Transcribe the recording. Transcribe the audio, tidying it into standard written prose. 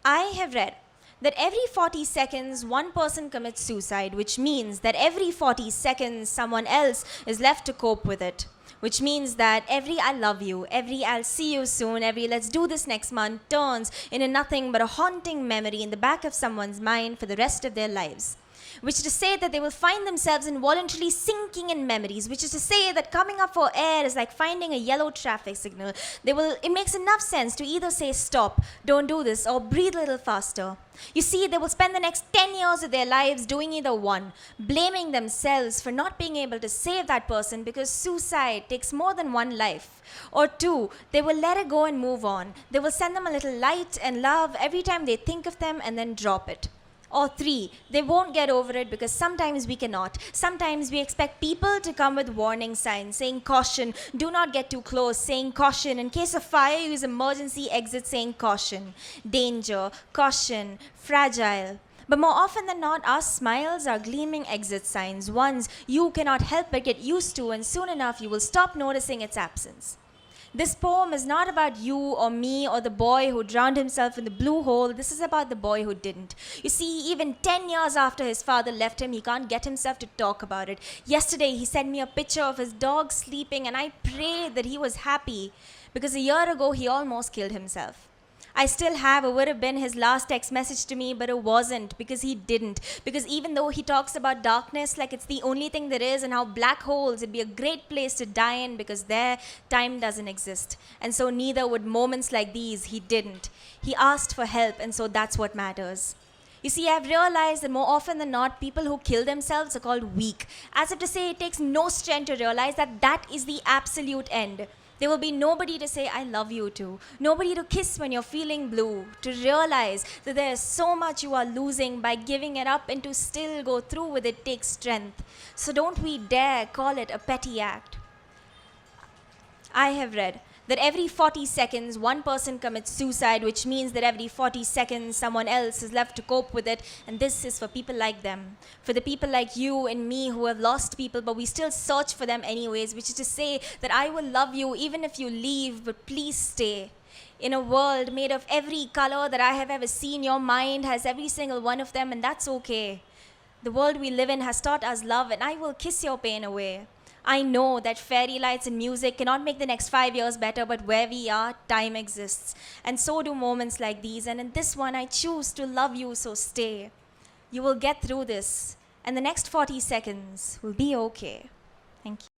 I have read that every 40 seconds one person commits suicide, which means that every 40 seconds someone else is left to cope with it. Which means that every I love you, every I'll see you soon, every let's do this next month turns into nothing but a haunting memory in the back of someone's mind for the rest of their lives. Which is to say that they will find themselves involuntarily sinking in memories, which is to say that coming up for air is like finding a yellow traffic signal. It makes enough sense to either say stop, don't do this, or breathe a little faster. You see, they will spend the next 10 years of their lives doing either one, blaming themselves for not being able to save that person because suicide takes more than one life. Or two, they will let it go and move on. They will send them a little light and love every time they think of them and then drop it. Or three, they won't get over it because sometimes we cannot. Sometimes we expect people to come with warning signs, saying caution, do not get too close, saying caution, in case of fire, use emergency exit, saying caution, danger, caution, fragile. But more often than not, our smiles are gleaming exit signs, ones you cannot help but get used to, and soon enough you will stop noticing its absence. This poem is not about you or me or the boy who drowned himself in the blue hole. This is about the boy who didn't. You see, even 10 years after his father left him, he can't get himself to talk about it. Yesterday, he sent me a picture of his dog sleeping, and I prayed that he was happy because a year ago, he almost killed himself. I still have, it would have been his last text message to me, but it wasn't because he didn't. Because even though he talks about darkness like it's the only thing there is and how black holes, it'd be a great place to die in because there, time doesn't exist. And so neither would moments like these, he didn't. He asked for help, and so that's what matters. You see, I've realized that more often than not, people who kill themselves are called weak. As if to say it takes no strength to realize that that is the absolute end. There will be nobody to say, I love you to. Nobody to kiss when you're feeling blue. To realize that there is so much you are losing by giving it up and to still go through with it takes strength. So don't we dare call it a petty act. I have read that every 40 seconds one person commits suicide, which means that every 40 seconds someone else is left to cope with it, and this is for people like them. For the people like you and me who have lost people, but we still search for them anyways, which is to say that I will love you even if you leave, but please stay. In a world made of every color that I have ever seen, your mind has every single one of them, and that's okay. The world we live in has taught us love, and I will kiss your pain away. I know that fairy lights and music cannot make the next 5 years better, but where we are, time exists. And so do moments like these. And in this one, I choose to love you, so stay. You will get through this, and the next 40 seconds will be okay. Thank you.